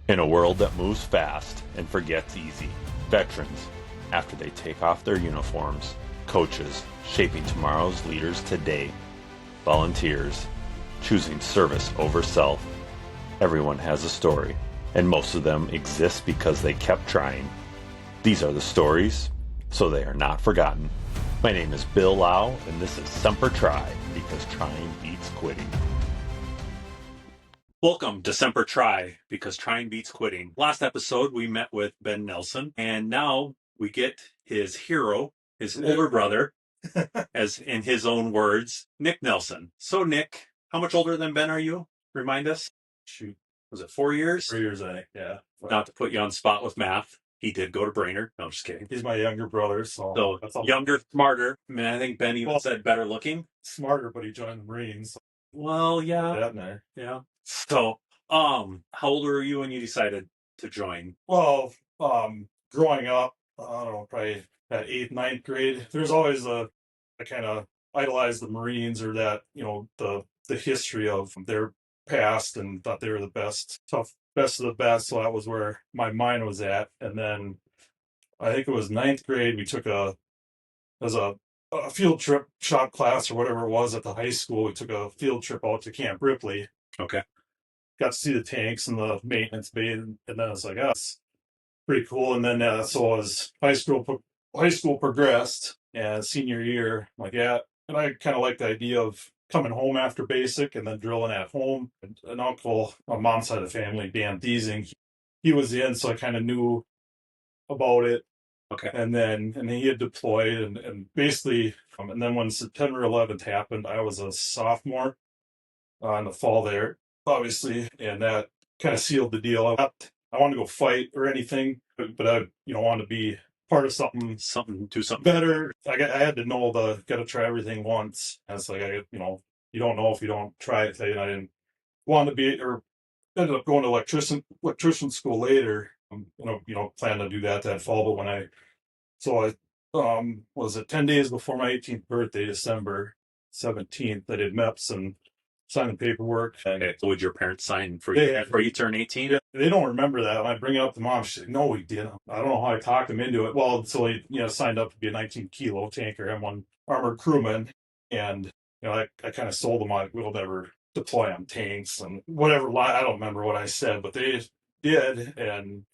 In a world that moves fast and forgets easy, veterans, after they take off their uniforms, coaches, shaping tomorrow's leaders today, volunteers, choosing service over self. Everyone has a story, and most of them exist because they kept trying. These are the stories, so they are not forgotten. My name is Bill Lau, and this is Semper Tri, because trying beats quitting. Welcome to Semper Tri, because trying beats quitting. Last episode, we met with Ben Nelson, and now we get his hero, his older brother, as in his own words, Nick Nelson. So, Nick, how much older than Ben are you? Remind us. Shoot, Was it 4 years? 3 years, I think. Yeah. Not to put you on the spot with math. He did go to Brainerd. No, I'm just kidding. He's my younger brother, so that's all. Younger, smarter. I mean, I think Ben even said better looking. Smarter, but he joined the Marines. Well, yeah. That night. Yeah. So, how old were you when you decided to join? Well, growing up, I don't know, probably at 8th, 9th grade, there's always I kind of idolized the Marines, or that, the history of their past, and thought they were the best of the best. So that was where my mind was at. And then I think it was 9th grade, we took as a field trip shop class or whatever it was at the high school. We took a field trip out to Camp Ripley. Okay. Got to see the tanks and the maintenance bay, and then it's like, oh, that's pretty cool. And then so as high school progressed, and senior year, I'm like, yeah. And I kind of like the idea of coming home after basic and then drilling at home. And an uncle on mom's side of the family, Dan Thiesing, he was in, so I kind of knew about it. Okay. And then he had deployed, and basically, and then when September 11th happened, I was a sophomore in the fall there, obviously, and that kind of sealed the deal. I wanted to go fight or anything, but I wanted to be part of something Do something better. I had to know got to try everything once. And it's like, you don't know if you don't try it. And I didn't want to be, or ended up going to electrician school later. Plan to do that fall. But was it 10 days before my 18th birthday, December 17th, I did MEPS and signed the paperwork. Okay. So would your parents sign for you before you turn 18? Yeah, they don't remember that. When I bring it up to mom, she's like, no, we didn't. I don't know how I talked them into it. Well, so he, signed up to be a 19-kilo tanker M1 armored crewman. And, I kind of sold them on, we'll never deploy on tanks and whatever. I don't remember what I said, but they did. And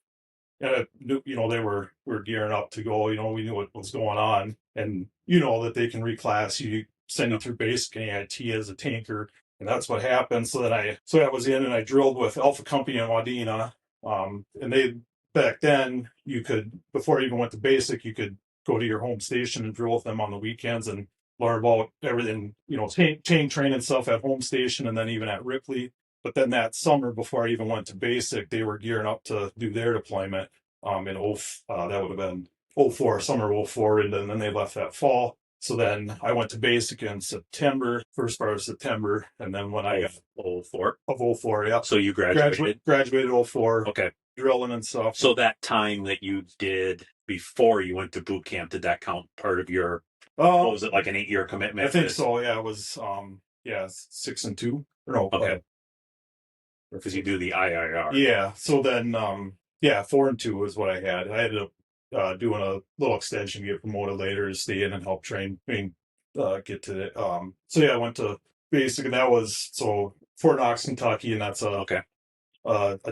they were gearing up to go. We knew what was going on, and that they can reclass you, send you through basic AIT as a tanker, and that's what happened. So I was in, and I drilled with Alpha Company in Wadena, and they back then you could, before you even went to basic, you could go to your home station and drill with them on the weekends and learn about everything, tank training stuff at home station, and then even at Ripley. But then that summer, before I even went to basic, they were gearing up to do their deployment that would have been '04, summer '04, and then they left that fall. So then I went to basic in September, first part of September, and then when I '04 of '04, yeah. So you graduated '04. Okay. Drilling and stuff. So that time that you did before you went to boot camp, did that count part of your? What was it, like an 8-year commitment? I think so. Yeah, it was 6 and 2. No, okay. Because you do the IIR. Yeah. So then 4 and 2 is what I had. I ended up doing a little extension, get promoted later to stay in and help train, get to it. I went to basic, and that was Fort Knox, Kentucky, and that's a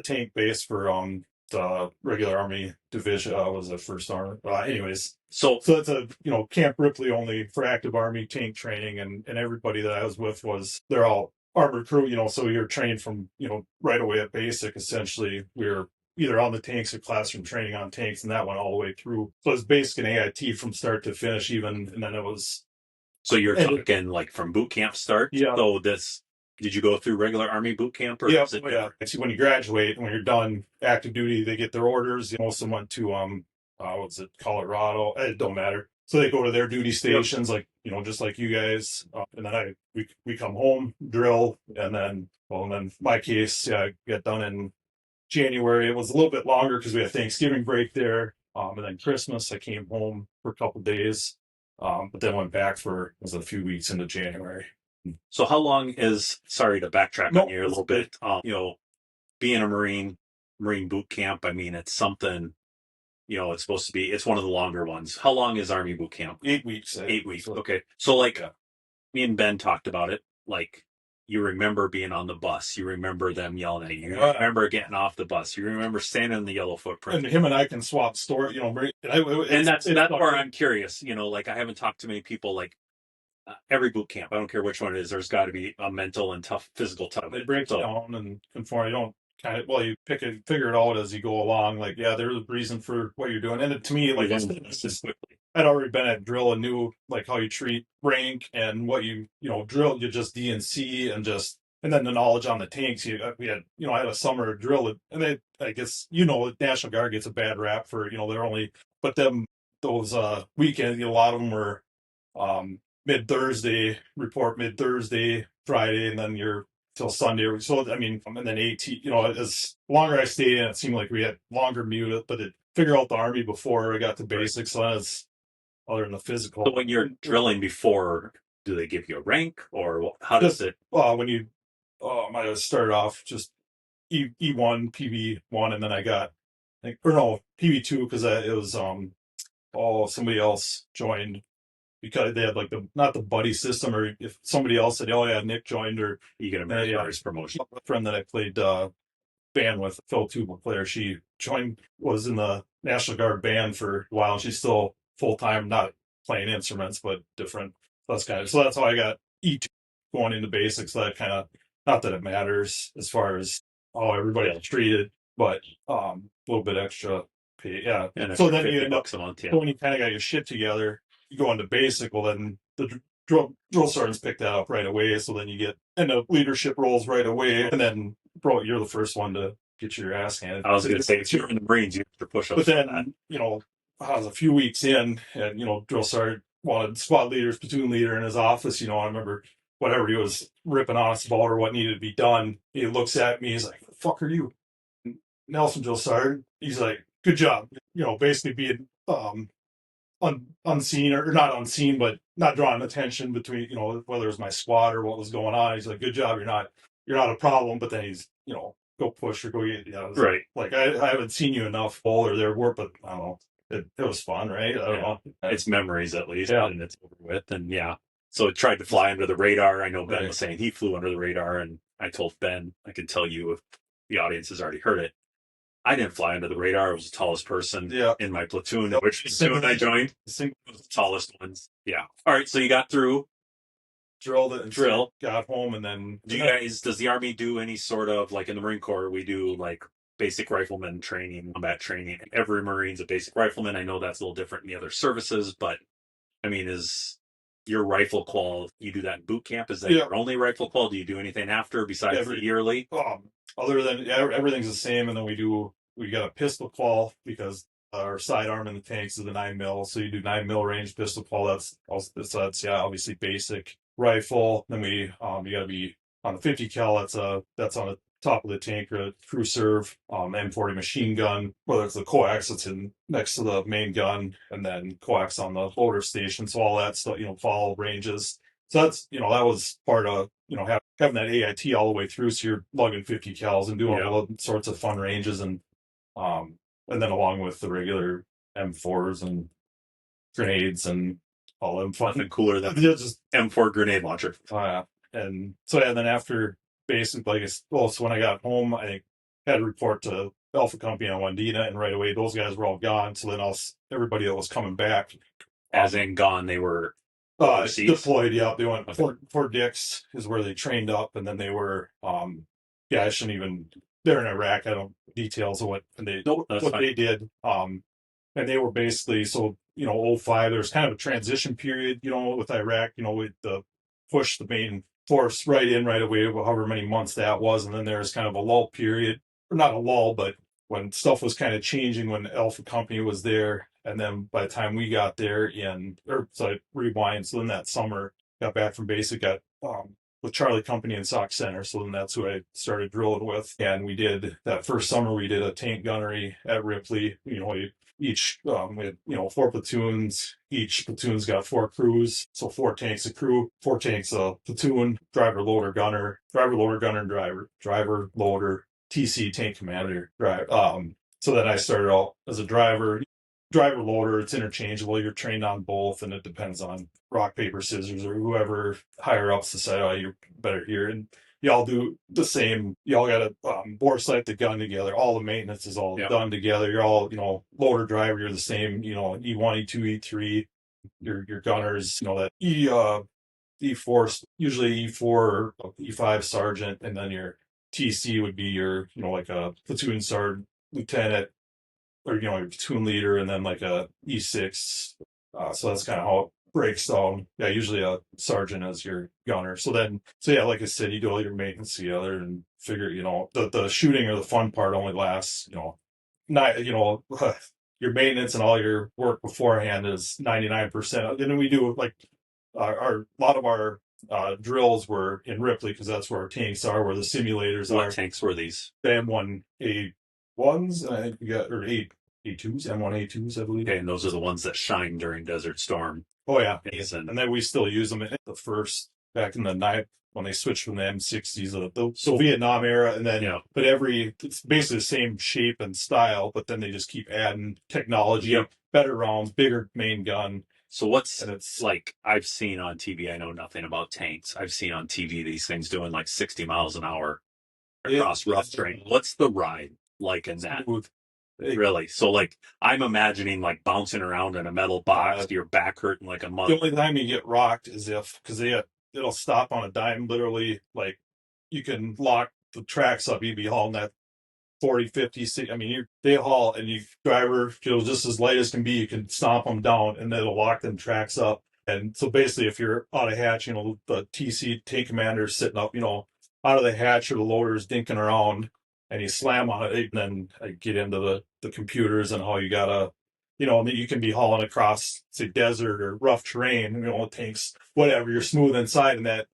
tank base for the regular Army division. Was the first Army. Anyways, so that's a Camp Ripley only for active Army tank training, and everybody that I was with they're all armored crew. So you're trained from right away at basic. Essentially, we're either on the tanks or classroom training on tanks, and that went all the way through. So it's basic and AIT from start to finish, even, and then it was. So you're talking like from boot camp start. Yeah. So did you go through regular Army boot camp? Or yeah. See, when you graduate, when you're done active duty, they get their orders. Most of them went to Colorado? It don't matter. So they go to their duty stations, like just like you guys, and then we come home, drill, and then my case, get done in January. It was a little bit longer because we had Thanksgiving break there, and then Christmas. I came home for a couple days, but then went back for a few weeks into January. So how long sorry to backtrack on you a little bit, being a Marine, Marine boot camp. I mean, it's something, it's supposed to be, it's one of the longer ones. How long is Army boot camp? 8 weeks. 8 weeks. So, Okay. So like yeah. me and Ben talked about it. Like you remember being on the bus. You remember them yelling at you. You Yeah. remember getting off the bus. You remember standing in the yellow footprint. And him and I can swap story, And that's where I'm curious. Like I haven't talked to many people. Like every boot camp, I don't care which one it is. There's got to be a mental and physical tough. They break it down and conform. You don't you figure it out as you go along. Like, yeah, there's a reason for what you're doing. And to me, like, it's just quickly. I'd already been at drill and knew like how you treat rank and what you drill. You just DNC and then the knowledge on the tanks. We had I had a summer drill and then I guess National Guard gets a bad rap for they're only but them those weekends. A lot of them were mid Thursday Friday, and then you're till Sunday. So I mean, and then 18. As longer I stayed in, it seemed like we had longer mute, but it figure out the Army before I got to basics. So that's other than the physical. So when you're drilling before, do they give you a rank or how does it? When you, I started off just E1, PB1, and then I got, PB2 because it was somebody else joined because they had like not the buddy system, or if somebody else said, oh yeah, Nick joined, or you get a meritorious promotion. A friend that I played band with, Phil tuba player, she was in the National Guard band for a while, and she's still full-time, not playing instruments but different. That's how I got each going into basics. That kind of, not that it matters as far as how everybody else treated, but a little bit extra pay. Yeah. And so then you end up a month, when you kind of got your shit together, you go into basic. Well, then the drill sergeants pick that up right away. So then you end up leadership roles right away, and then you're the first one to get your ass handed. I was going to say, if you're in the Marines, you have to push up. But then I was a few weeks in, and drill sergeant wanted squad leaders, platoon leader in his office. I remember whatever he was ripping on us about or what needed to be done. He looks at me, he's like, "The fuck are you?" Nelson drill sergeant. He's like, "Good job." Basically being unseen or not unseen, but not drawing attention between whether it was my squad or what was going on. He's like, "Good job. You're not a problem." But then he's go push or go get right. Like I haven't seen you enough ball or their work, but I don't know. It was fun, right? I don't know. It's memories at least, and it's over with. And so it tried to fly under the radar. I know Ben was saying he flew under the radar, and I told Ben, I can tell you if the audience has already heard it, I didn't fly under the radar. I was the tallest person in my platoon, which platoon I joined. Was the tallest ones. Yeah. All right. So you got through. Drill. Got home, and then does the Army do any sort of, like in the Marine Corps, we do like basic rifleman training, combat training. Every Marine's a basic rifleman. I know that's a little different in the other services, but I mean, is your rifle qual, you do that in boot camp? Is that your only rifle qual? Do you do anything after besides the yearly? Other than everything's the same, and then we got a pistol qual because our sidearm in the tanks is the 9mm, so you do 9mm range pistol qual. That's obviously basic rifle. Then you got to be on the 50 cal. That's on the top of the tank, or a crew serve, M40 machine gun, whether it's the coax that's in next to the main gun, and then coax on the loader station. So all that stuff, fall ranges. So that's, that was part of, having that AIT all the way through. So you're lugging 50 cals and doing all sorts of fun ranges, and then along with the regular M4s and grenades and all them fun. Nothing cooler than just M4 grenade launcher. And so, then after basically, so when I got home, I had to report to Alpha Company on Wandina, and right away those guys were all gone. So then everybody that was coming back, as in gone, they were deployed. Yeah, they went Fort Dix is where they trained up, and then they were I shouldn't even. They're in Iraq. I don't details of what they did. And they were basically 05. There's kind of a transition period, with Iraq. With the push the main force right away, however many months that was, and then there's kind of a lull period, or not a lull, but when stuff was kind of changing when Alpha Company was there, and then by the time we got there so I rewind. So then that summer, got back from basic, got with Charlie Company and Sauk Center. So then that's who I started drilling with. And we did that first summer, we did a tank gunnery at Ripley. We had 4 platoons. Each platoon's got 4 crews. So 4 tanks a crew, 4 tanks a platoon, driver, loader, gunner, and driver, loader, TC tank commander drive. So then I started out as a driver loader. It's interchangeable. You're trained on both, and it depends on rock paper scissors or whoever higher ups decide, oh, you're better here. And y'all do the same. Y'all got to bore sight the gun together. All the maintenance is all done together. You're all, loader driver. You're the same. E1, E2, E3. Your gunners. That E4, usually E4 or E5 sergeant, and then your TC would be your, like a platoon sergeant, lieutenant, or your platoon leader, and then like a E6. So that's kind of how it breaks down. Yeah, usually a sergeant as your gunner. So yeah, like I said, you do all your maintenance together and figure, the shooting or the fun part only lasts, not, your maintenance and all your work beforehand is 99%. And then we do like a lot of our drills were in Ripley because that's where our tanks are, where the simulators What are. tanks were these? The M1A1s, and I think we got, or A2s, M1A2s, I believe. Okay, and those are the ones that shine during Desert Storm. Oh, yeah. And then we still use them in the first, back in the night, when they switched from the M60s, the Vietnam era, and then, but it's basically the same shape and style, but then they just keep adding technology, better rounds, bigger main gun. So it's like I've seen on TV, I know nothing about tanks. I've seen on TV these things doing like 60 miles an hour across rough terrain. What's the ride like in that? Really? So like I'm imagining like bouncing around in a metal box, your back hurting like a month. The only time you get rocked is because it'll stop on a dime, literally. Like you can lock the tracks up, you'd be hauling that 40, 50, 60. I mean, they haul, and you driver, just as light as can be, you can stomp them down, and it'll lock them tracks up. And so basically, if you're on a hatch, the TC tank commander is sitting up, out of the hatch, or the loader's dinking around, and you slam on it, and then I get into the computers and how you gotta, you can be hauling across, say, desert or rough terrain, tanks, whatever, you're smooth inside, and that,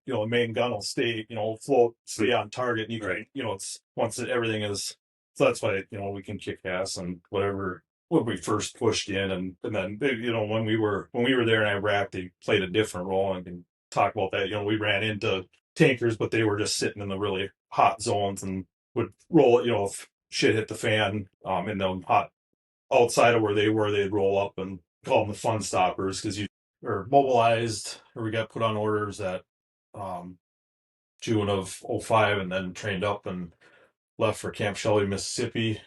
the main gun will stay, float, stay on target. And you can, it's once everything is, so that's why, we can kick ass and whatever, when we first pushed in. And then, when we were there in Iraq, they played a different role, and I can talk about that. We ran into tankers, but they were just sitting in the really hot zones and would roll, if shit hit the fan, in the hot outside of where they were, they'd roll up and call them the fun stoppers, because you are mobilized, or we got put on orders at June of 2005, and then trained up and left for Camp Shelby, Mississippi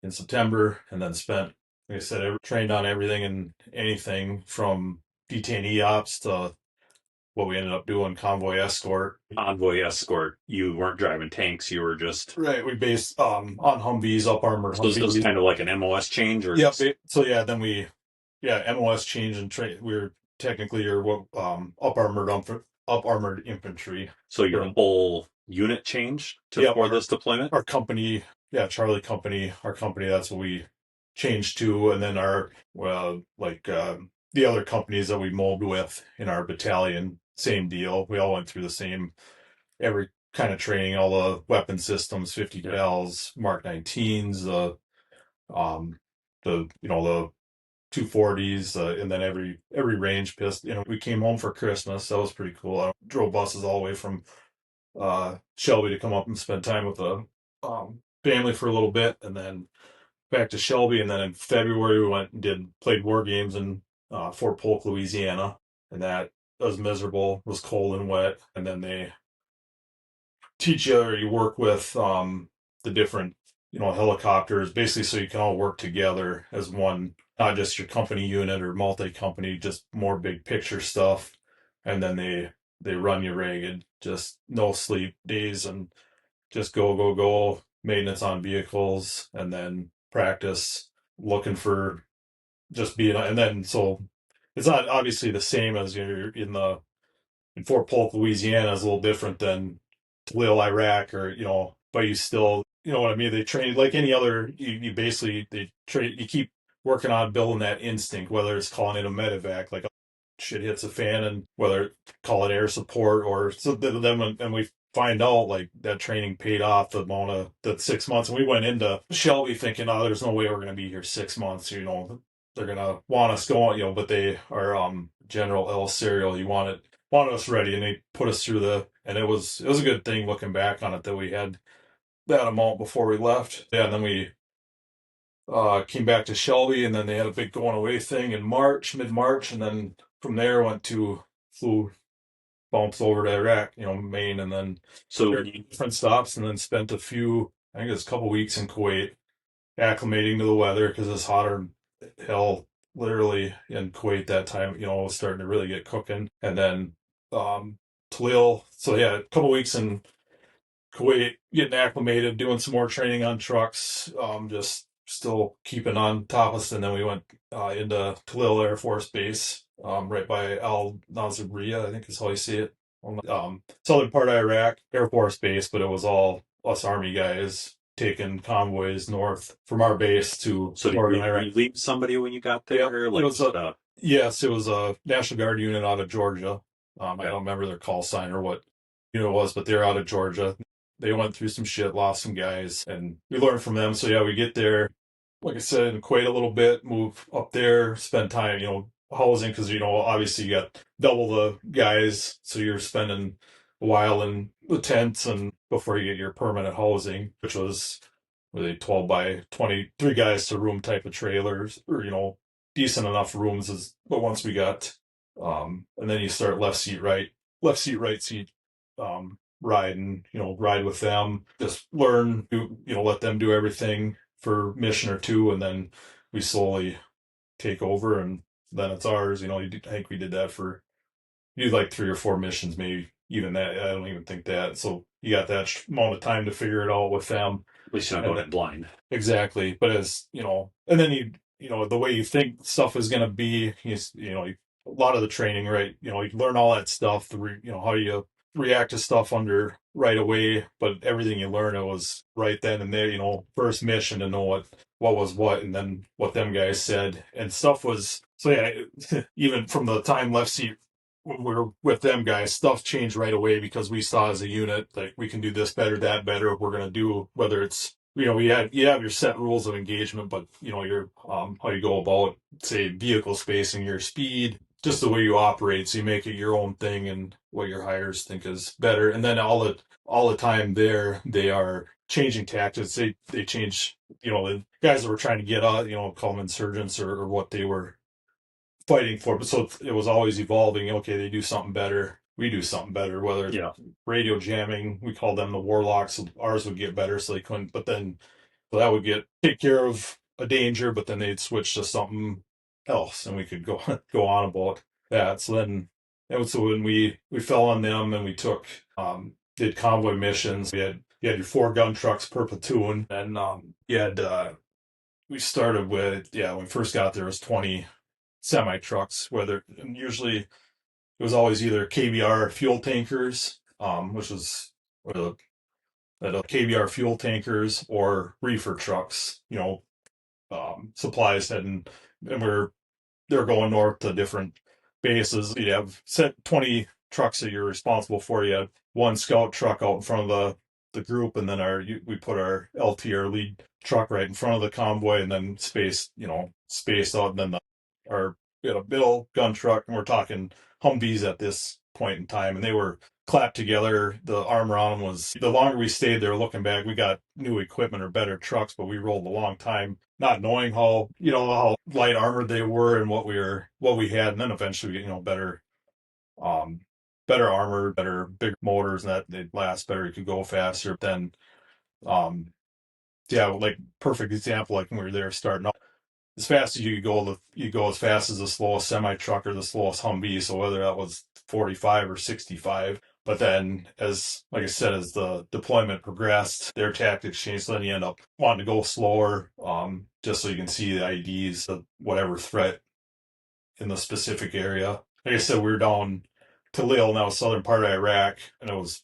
in September, and then spent, like I said, I trained on everything and anything from detainee ops to what we ended up doing, convoy escort. Convoy escort. You weren't driving tanks, you were just... Right, we based on Humvees, up-armored Humvees. So it was kind of like an MOS change? Or yep, so yeah, then MOS change, and we were technically up-armored infantry. So your whole unit changed for this deployment? Our company, Charlie Company, our company, that's what we changed to. And then the other companies that we mobbed with in our battalion, same deal. We all went through the same, every kind of training, all the weapon systems, 50 cals, Mark 19s, the 240s, and then every range pistol. We came home for Christmas. That was pretty cool. I drove buses all the way from Shelby to come up and spend time with the family for a little bit, and then back to Shelby. And then in February, we went and played war games in Fort Polk, Louisiana, and that was miserable. It was cold and wet. And then they teach you, or you work with the different helicopters, basically, so you can all work together as one, not just your company unit or multi-company, just more big picture stuff. And then they run you ragged, just no sleep days, and just go, maintenance on vehicles, and then practice looking for just being, and then, so it's not obviously the same as you're in Fort Polk, Louisiana is a little different than Tallil, Iraq, or, but you still, what I mean? They train like any other, you basically, you keep working on building that instinct, whether it's calling it a medevac, like shit hits a fan, and whether call it air support, or so then and we find out like that training paid off the amount of the 6 months. And we went into Shelby thinking, oh, there's no way we're going to be here 6 months. They're going to want us going, but they are, General L. Serial, you wanted us ready, and they put us through and it was a good thing looking back on it that we had that amount before we left. Yeah, and then we came back to Shelby, and then they had a big going away thing in March, mid-March, and then from there flew bumps over to Iraq, Maine, and then So different stops, and then spent I think it was a couple weeks in Kuwait, acclimating to the weather because it's hotter than hell, literally in Kuwait that time. It was starting to really get cooking, and then Talil. So yeah, a couple weeks in Kuwait, getting acclimated, doing some more training on trucks, just still keeping on top of us. And then we went into Talil Air Force Base, right by Al Nazariya, I think is how you see it. Southern part of Iraq, Air Force Base, but it was all us Army guys taking convoys north from our base to So northern did Iraq. you leave somebody when you got Yeah, there? it was yes, it was a National Guard unit out of Georgia. I don't remember their call sign or what unit it was, but they're out of Georgia. They went through some shit, lost some guys, and we learned from them. So yeah, we get there, like I said, in Kuwait a little bit, move up there, spend time, housing, because obviously you got double the guys, so you're spending a while in the tents and before you get your permanent housing, which was really 12 by 23 guys to room type of trailers, or decent enough rooms. But once we got and then you start left seat, right seat, ride, and ride with them, just learn, let them do everything for mission or two, and then we slowly take over, and then it's ours. I think we did that for like 3 or 4 missions, maybe even that. I don't even think that. So you got that amount of time to figure it out with them. At least you're not going in blind. Exactly. But as and then the way you think stuff is going to be, a lot of the training, right? You learn all that stuff, how you react to stuff under right away, but everything you learn, it was right then and there, first mission to know what was what, and then what them guys said, and stuff was, so yeah, even from the time left seat when we were with them guys, stuff changed right away because we saw as a unit, like, we can do this better, that better. We're going to do, whether it's, you have your set rules of engagement, but your how you go about, say, vehicle spacing, your speed, just the way you operate, so you make it your own thing and what your hires think is better. And then all the time there, they are changing tactics. They change, the guys that were trying to get out, call them insurgents or what they were fighting for. But so it was always evolving. Okay, they do something better, we do something better. Whether it's radio jamming, we called them the warlocks. So ours would get better, so they couldn't. But then that would take care of a danger. But then they'd switch to something else, and we could go on about that. So then, so when we fell on them, and we did convoy missions, you had your 4 gun trucks per platoon, and you had we started with, when we first got there, it was 20 semi trucks, and usually it was always either KBR fuel tankers, which was KBR fuel tankers, or reefer trucks, supplies heading, and they're going north to different bases. You have set 20 trucks that you're responsible for. You have 1 scout truck out in front of the group, and then we put our LT, our lead truck, right in front of the convoy, and then spaced out, and then we had a middle gun truck, and we're talking Humvees at this point in time, and they were clapped together. The armor on them was, the longer we stayed there, looking back, we got new equipment or better trucks, but we rolled a long time not knowing how light armored they were and what we had, and then eventually better armor, bigger motors, and that they'd last better, you could go faster. Then like, perfect example, like when we were there starting up, as fast as you go, you go as fast as the slowest semi truck or the slowest Humvee. So whether that was 45 or 65, but then, like I said, as the deployment progressed, their tactics changed. So then you end up wanting to go slower, just so you can see the IEDs of whatever threat in the specific area. Like I said, we were down to Lille, now southern part of Iraq, and it was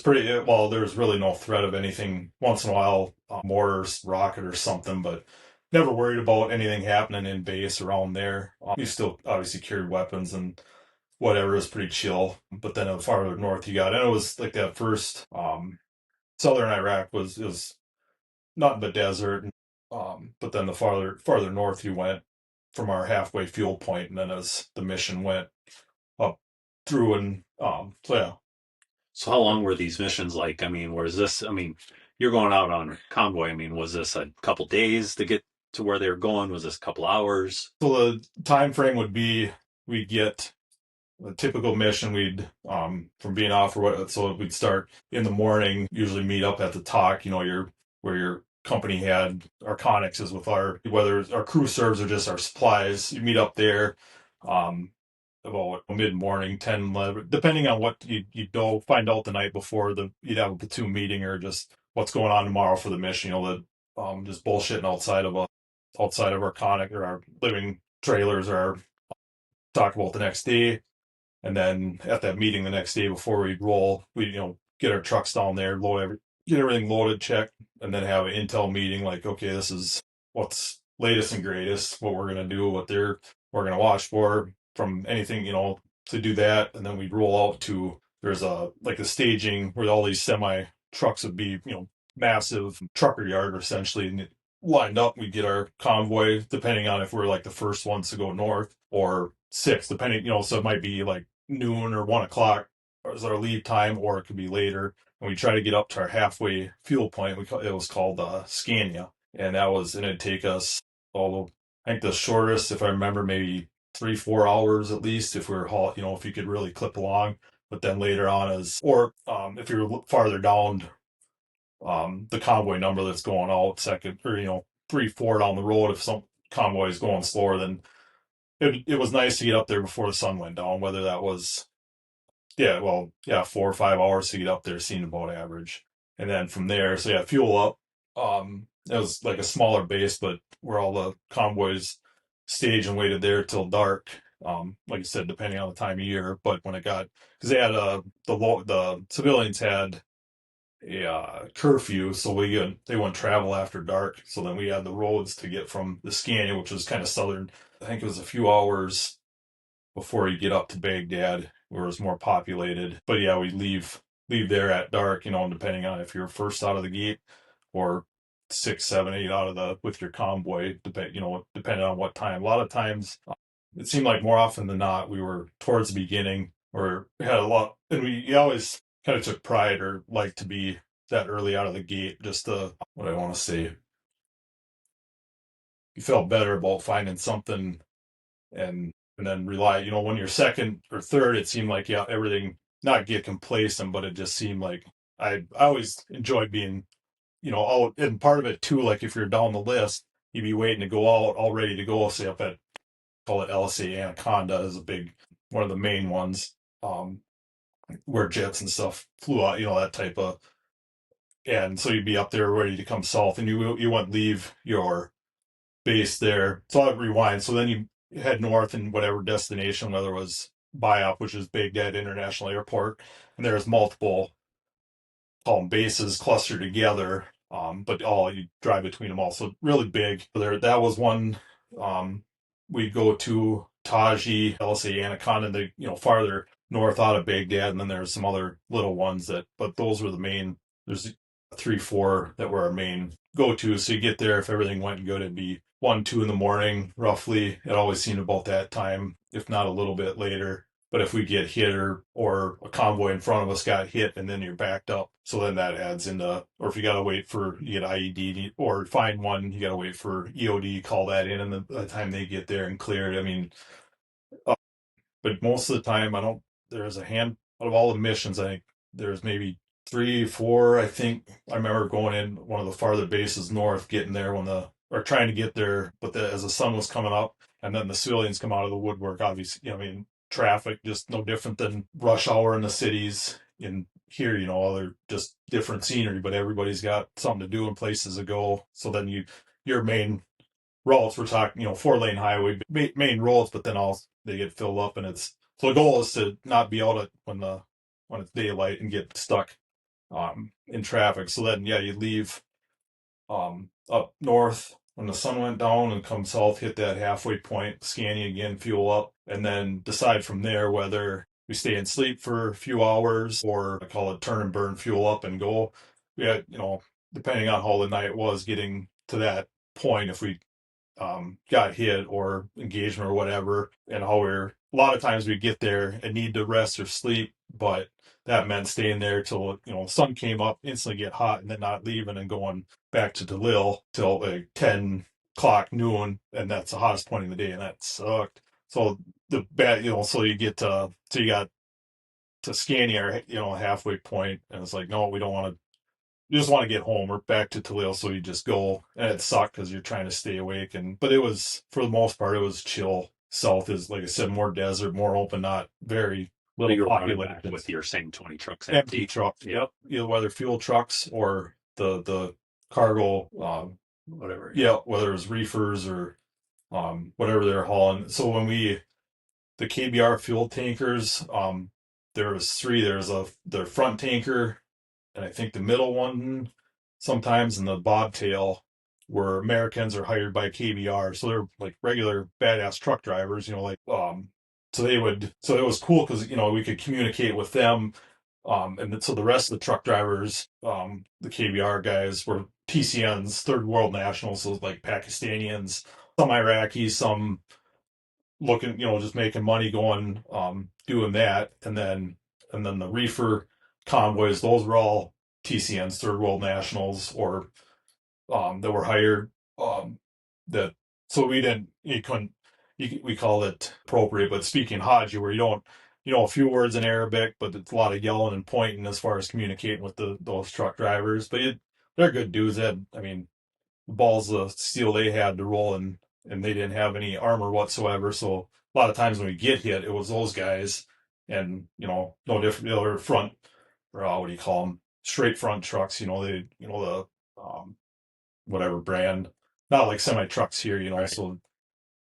pretty well. There was really no threat of anything. Once in a while, mortars, rocket or something, but never worried about anything happening in base around there. You still obviously carried weapons and whatever. It was pretty chill. But then the farther north you got, and it was like that first southern Iraq was nothing but desert. But then the farther north you went from our halfway fuel point, and then as the mission went up through, and so yeah. So how long were these missions like? I mean, was this? I mean, you're going out on convoy. I mean, was this a couple days to get to where they were going? Was this a couple hours? So the time frame would be we get a typical mission. We'd from being off or what, so we'd start in the morning, usually meet up at the talk, where your company had our connexes with whether our crew serves or just our supplies. You meet up there about mid-morning, 10, 11, depending on what you go find out the night before. You'd have a platoon meeting or just what's going on tomorrow for the mission, just bullshitting outside of our conic or our living trailers, or talk about the next day. And then at that meeting the next day before we roll, we get our trucks down there, get everything loaded, checked, and then have an intel meeting. Like, okay, this is what's latest and greatest, what we're gonna do, we're gonna watch for from anything, to do that. And then we'd roll out to there's a staging where all these semi trucks would be, massive trucker yard essentially, and lined up. We'd get our convoy, depending on if we're like the first ones to go north or six, depending, so it might be like noon or 1 o'clock is our leave time, or it could be later. And we try to get up to our halfway fuel point. It was called Scania, and it'd take us I think the shortest, if I remember, maybe 3-4 hours at least, if we're if you could really clip along. But then later on if you're farther down the convoy number that's going out second, or 3-4 down the road, if some convoy is going slower, then it was nice to get up there before the sun went down. Whether that was 4 or 5 hours to get up there seemed about average. And then from there, fuel up. It was like a smaller base, but where all the convoys staged and waited there till dark. Like I said, depending on the time of year. But when it got, because they had the civilians had a curfew, so they wouldn't travel after dark. So then we had the roads to get from the Scania, which was kind of southern. I think it was a few hours before you get up to Baghdad, where it's more populated. But yeah, we leave there at dark, depending on if you're first out of the gate or 6, 7, 8 with your convoy, depending on what time. A lot of times, it seemed like more often than not, we were towards the beginning, or we had a lot, and we always kind of took pride or like to be that early out of the gate. Just what I want to say, you felt better about finding something and then rely, when you're second or third, it seemed like, everything, not get complacent, but it just seemed like I always enjoyed being, out. And part of it too, like if you're down the list, you'd be waiting to go out, all ready to go, say up at, call it LSA Anaconda is one of the main ones, where jets and stuff flew out, that type of, and so you'd be up there ready to come south, and you wouldn't leave your base there. So I'd rewind. So then you head north in whatever destination, whether it was BIOP, which is Baghdad International Airport, and there's multiple bases clustered together, but you drive between them all. So really big. That was one. We'd go to Taji, LSA Anaconda, farther north out of Baghdad, and then there's some other little ones but those were the main. There's 3, 4 that were our main go-to. So you get there, if everything went good, it'd be 1, 2 in the morning, roughly. It always seemed about that time, if not a little bit later. But if we get hit or a convoy in front of us got hit and then you're backed up, so then that adds into, or if you got to wait you get IED or find one, you got to wait for EOD, call that in, and the time they get there and clear it. I mean, but most of the time, there's a hand out of all the missions, I think there's maybe 3, 4. I think I remember going in one of the farther bases north, getting there or trying to get there, but as the sun was coming up, and then the civilians come out of the woodwork. Obviously, traffic just no different than rush hour in the cities. In here, they're just different scenery, but everybody's got something to do and places to go. So then your main roads, we're talking, 4-lane highway, main roads, but then they get filled up, and so the goal is to not be out when it's daylight and get stuck in traffic. So then, you leave up north when the sun went down and come south, hit that halfway point, Scania again, fuel up, and then decide from there whether we stay and sleep for a few hours, or I call it turn and burn, fuel up and go. We had, depending on how the night was, getting to that point, if we got hit or engagement or whatever, and how a lot of times we get there and need to rest or sleep, but that meant staying there till the sun came up, instantly get hot, and then not leaving and going back to DeLille till like 10 o'clock noon, and that's the hottest point in the day, and that sucked. So the bad, so you get so you got to Scania, halfway point, and it's like, no, we don't want to. You just want to get home or back to Toledo, so you just go, and it sucked because you're trying to stay awake. But it was, for the most part, it was chill. South is, like I said, more desert, more open, not very little You're running populated. back with your same 20 trucks Empty trucks. Yep. Either whether fuel trucks or the cargo, Whatever. yeah, whether it was reefers or whatever they're hauling. So when the KBR fuel tankers, there was three. There's the front tanker, and I think the middle one sometimes, and the bobtail were Americans are hired by KBR, so they're like regular badass truck drivers, so it was cool because we could communicate with them, so the rest of the truck drivers, the KBR guys were TCNs, third world nationals, so like Pakistanians, some Iraqis, some looking, just making money going, doing that. And then the reefer convoys, those were all TCNs, third world nationals, or that were hired. That so we call it appropriate, but speaking Haji, where you don't, a few words in Arabic, but it's a lot of yelling and pointing as far as communicating with those truck drivers. But they're good dudes. The balls of steel they had to roll, and they didn't have any armor whatsoever. So a lot of times when we get hit, it was those guys, and no different. The other front, or what do you call them? Straight front trucks. The whatever brand, not like semi trucks here. Right. So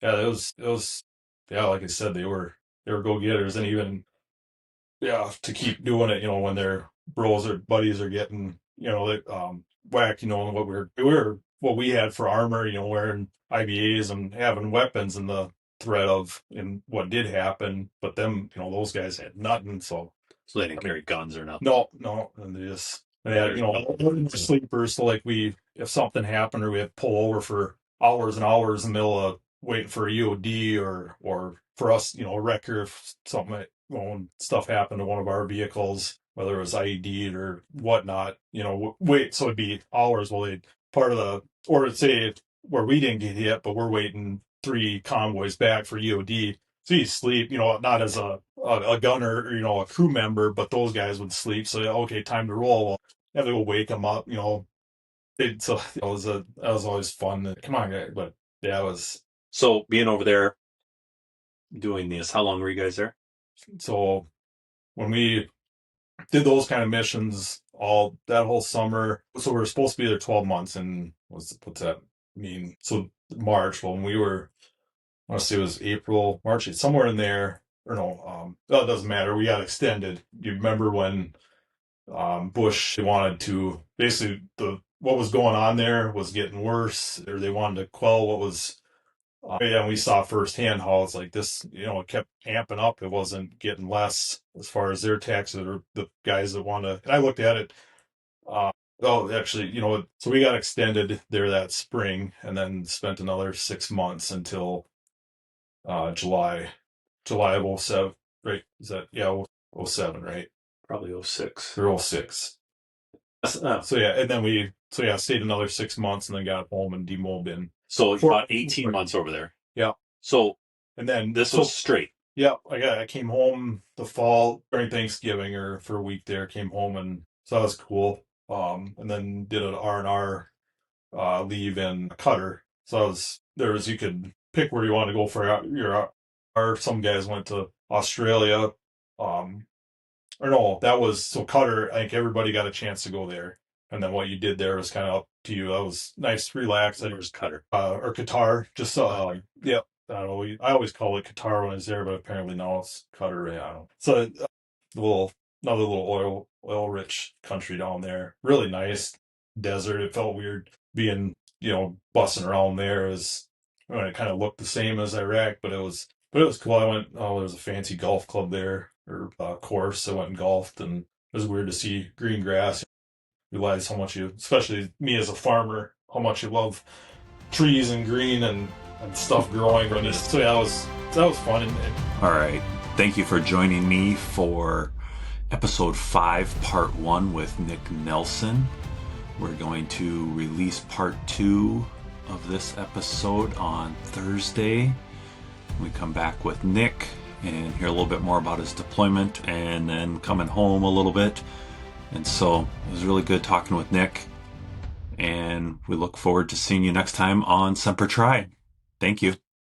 yeah, it was yeah, like I said, they were go getters, and even to keep doing it, when their bros or buddies are getting whacked, what we had for armor, wearing IBAs and having weapons, and the threat of in what did happen, but them, those guys had nothing, so they didn't carry guns or nothing. No, and they had sleepers. So like if something happened, or we had to pull over for hours and hours in the middle of waiting for a UOD, or for us, a wrecker, if something, when stuff happened to one of our vehicles, whether it was IED'd or whatnot, wait. So it'd be hours while they or say where we didn't get hit, but we're waiting 3 convoys back for UOD. So you sleep, not as a gunner or, a crew member, but those guys would sleep. So, okay, time to roll. Well, you have to go wake them up, so that was always fun. Come on, guys. But yeah, it was. So being over there doing this, how long were you guys there? So when we did those kind of missions that whole summer, so we were supposed to be there 12 months, and what's that mean? So March, when we were, I want to say it was April, March, somewhere in there, or no, it doesn't matter. We got extended. You remember when Bush wanted to, basically, what was going on there was getting worse, or they wanted to quell what was. And we saw firsthand how it's like this, it kept amping up. It wasn't getting less as far as their taxes, or the guys that want to. And I looked at it. Actually, so we got extended there that spring, and then spent another 6 months until July of 07, right? Is that, 07, right? Probably 06. Or 06. So yeah, and then stayed another 6 months, and then got home and demobbed in. So about 18 months over there. Yeah. So, and then this was straight. Yeah, I came home the fall during Thanksgiving, or for a week there. Came home, and so that was cool. And then did an R&R leave in Qatar. So you could pick where you want to go for your. Some guys went to Australia. Or no, that was so Qatar. I think everybody got a chance to go there, and then what you did there was kind of up to you. That was nice, relaxed. It was Qatar. Or Qatar. Just yeah. I don't know. I always call it Qatar when I was there, but apparently now it's Qatar. I don't know. So another little oil rich country down there. Really nice desert. It felt weird being bussing around there. It kind of looked the same as Iraq, but it was cool. I went. There was a fancy golf club there, or course. I went and golfed, and it was weird to see green grass. Realize how much especially me as a farmer, how much you love trees and green and stuff growing. And so yeah, that was fun. And All right. Thank you for joining me for episode 5, part 1 with Nick Nelson. We're going to release part 2 of this episode on Thursday. We come back with Nick and hear a little bit more about his deployment and then coming home a little bit. And so it was really good talking with Nick. And we look forward to seeing you next time on Semper Tri. Thank you.